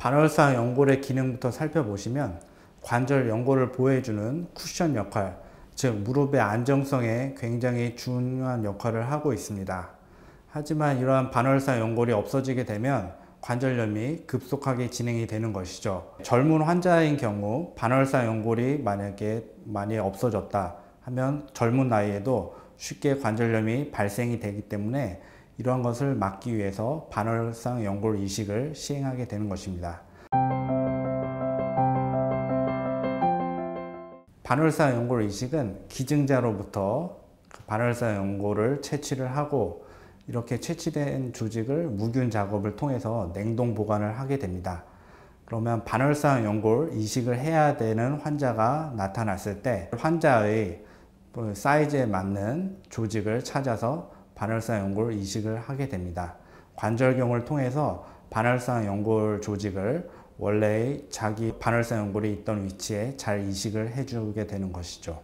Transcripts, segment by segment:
반월상 연골의 기능부터 살펴보시면 관절 연골을 보호해주는 쿠션 역할, 즉 무릎의 안정성에 굉장히 중요한 역할을 하고 있습니다. 하지만 이러한 반월상 연골이 없어지게 되면 관절염이 급속하게 진행이 되는 것이죠. 젊은 환자인 경우 반월상 연골이 만약에 많이 없어졌다 하면 젊은 나이에도 쉽게 관절염이 발생이 되기 때문에 이러한 것을 막기 위해서 반월상 연골 이식을 시행하게 되는 것입니다. 반월상 연골 이식은 기증자로부터 반월상 연골을 채취를 하고 이렇게 채취된 조직을 무균 작업을 통해서 냉동 보관을 하게 됩니다. 그러면 반월상 연골 이식을 해야 되는 환자가 나타났을 때 환자의 사이즈에 맞는 조직을 찾아서 반월상 연골 이식을 하게 됩니다. 관절경을 통해서 반월상 연골 조직을 원래 자기 반월상 연골이 있던 위치에 잘 이식을 해주게 되는 것이죠.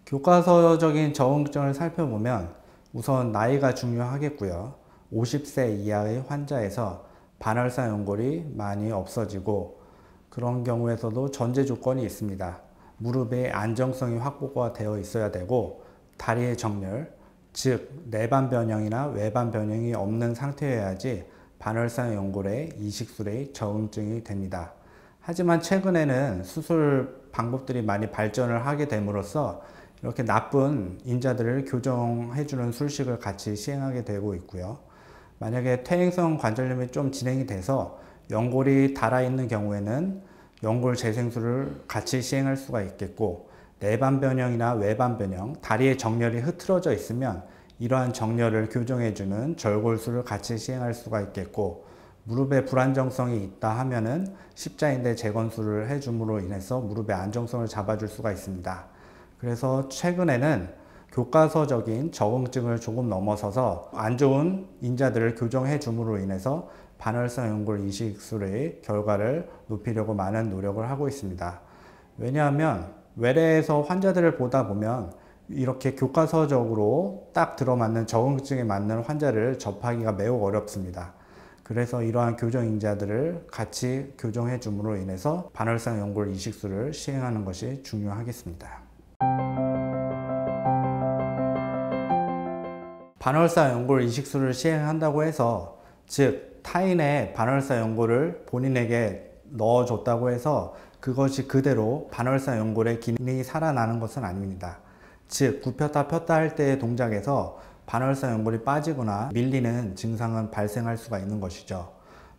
교과서적인 적응증을 살펴보면 우선 나이가 중요하겠고요. 50세 이하의 환자에서 반월상 연골이 많이 없어지고 그런 경우에서도 전제 조건이 있습니다. 무릎의 안정성이 확보가 되어 있어야 되고 다리의 정렬, 즉 내반 변형이나 외반 변형이 없는 상태여야지 반월상 연골의 이식술에 적응증이 됩니다. 하지만 최근에는 수술 방법들이 많이 발전을 하게 됨으로써 이렇게 나쁜 인자들을 교정해주는 술식을 같이 시행하게 되고 있고요. 만약에 퇴행성 관절염이 좀 진행이 돼서 연골이 닳아있는 경우에는 연골 재생술을 같이 시행할 수가 있겠고 내반 변형이나 외반 변형, 다리의 정렬이 흐트러져 있으면 이러한 정렬을 교정해주는 절골술을 같이 시행할 수가 있겠고 무릎에 불안정성이 있다 하면은 십자인대 재건술을 해줌으로 인해서 무릎의 안정성을 잡아줄 수가 있습니다. 그래서 최근에는 교과서적인 적응증을 조금 넘어서서 안 좋은 인자들을 교정해 줌으로 인해서 반월상 연골 이식술의 결과를 높이려고 많은 노력을 하고 있습니다. 왜냐하면 외래에서 환자들을 보다 보면 이렇게 교과서적으로 딱 들어맞는 적응증에 맞는 환자를 접하기가 매우 어렵습니다. 그래서 이러한 교정 인자들을 같이 교정해 줌으로 인해서 반월상 연골 이식술을 시행하는 것이 중요하겠습니다. 반월상 연골 이식술을 시행한다고 해서 즉 타인의 반월상 연골을 본인에게 넣어줬다고 해서 그것이 그대로 반월상 연골의 기능이 살아나는 것은 아닙니다. 즉 굽혔다 폈다 할 때의 동작에서 반월상 연골이 빠지거나 밀리는 증상은 발생할 수가 있는 것이죠.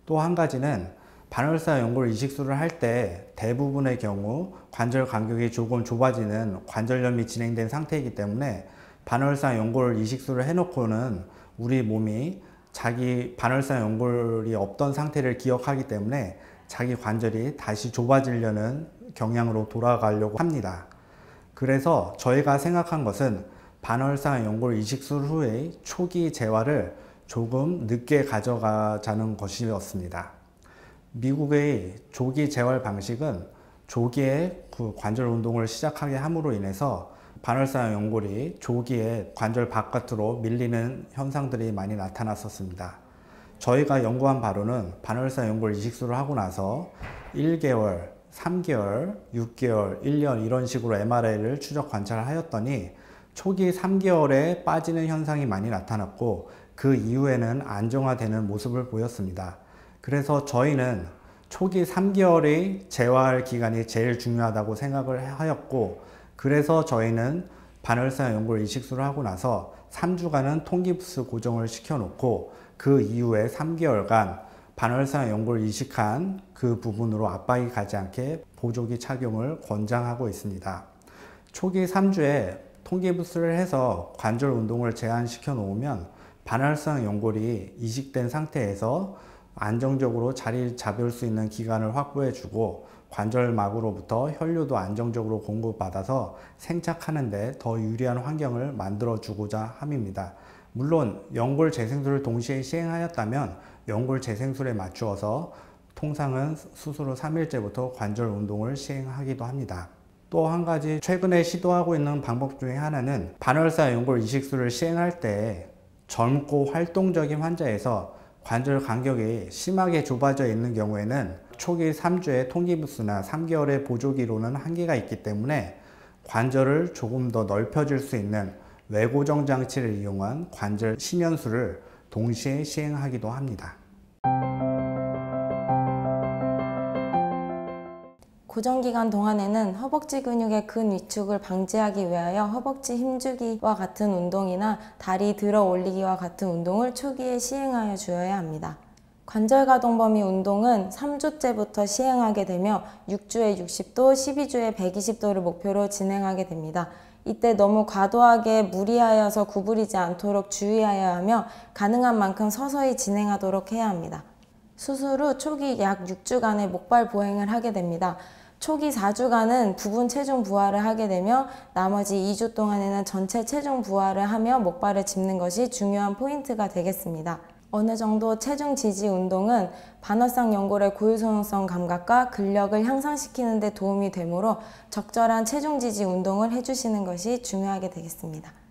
또 한 가지는 반월상 연골 이식술을 할 때 대부분의 경우 관절 간격이 조금 좁아지는 관절염이 진행된 상태이기 때문에 반월상 연골 이식술을 해놓고는 우리 몸이 자기 반월상 연골이 없던 상태를 기억하기 때문에 자기 관절이 다시 좁아지려는 경향으로 돌아가려고 합니다. 그래서 저희가 생각한 것은 반월상 연골 이식술 후의 초기 재활을 조금 늦게 가져가자는 것이었습니다. 미국의 조기 재활 방식은 조기에 관절 운동을 시작하게 함으로 인해서 반월상 연골이 조기에 관절 바깥으로 밀리는 현상들이 많이 나타났었습니다. 저희가 연구한 바로는 반월상 연골 이식술을 하고 나서 1개월, 3개월, 6개월, 1년 이런 식으로 MRI를 추적 관찰하였더니 초기 3개월에 빠지는 현상이 많이 나타났고 그 이후에는 안정화되는 모습을 보였습니다. 그래서 저희는 초기 3개월의 재활 기간이 제일 중요하다고 생각을 하였고 그래서 저희는 반월상 연골 이식술을 하고 나서 3주간은 통기부스 고정을 시켜놓고 그 이후에 3개월간 반월상 연골 이식한 그 부분으로 압박이 가지 않게 보조기 착용을 권장하고 있습니다. 초기 3주에 통기부스를 해서 관절 운동을 제한시켜 놓으면 반월상 연골이 이식된 상태에서 안정적으로 자리 잡을 수 있는 기간을 확보해 주고 관절막으로부터 혈류도 안정적으로 공급받아서 생착하는 데 더 유리한 환경을 만들어 주고자 함입니다. 물론 연골 재생술을 동시에 시행하였다면 연골 재생술에 맞추어서 통상은 수술 후 3일째부터 관절 운동을 시행하기도 합니다. 또 한 가지 최근에 시도하고 있는 방법 중에 하나는 반월상 연골 이식술을 시행할 때 젊고 활동적인 환자에서 관절 간격이 심하게 좁아져 있는 경우에는 초기 3주의 통기부스나 3개월의 보조기로는 한계가 있기 때문에 관절을 조금 더 넓혀줄 수 있는 외고정 장치를 이용한 관절 심연수를 동시에 시행하기도 합니다. 고정기간 동안에는 허벅지 근육의 근위축을 방지하기 위하여 허벅지 힘주기와 같은 운동이나 다리 들어 올리기와 같은 운동을 초기에 시행하여 주어야 합니다. 관절 가동 범위 운동은 3주째부터 시행하게 되며 6주에 60도, 12주에 120도를 목표로 진행하게 됩니다. 이때 너무 과도하게 무리하여서 구부리지 않도록 주의하여야 하며 가능한 만큼 서서히 진행하도록 해야 합니다. 수술 후 초기 약 6주간의 목발 보행을 하게 됩니다. 초기 4주간은 부분 체중 부하를 하게 되며 나머지 2주 동안에는 전체 체중 부하를 하며 목발을 짚는 것이 중요한 포인트가 되겠습니다. 어느 정도 체중 지지 운동은 반월상 연골의 고유선호성 감각과 근력을 향상시키는 데 도움이 되므로 적절한 체중 지지 운동을 해주시는 것이 중요하게 되겠습니다.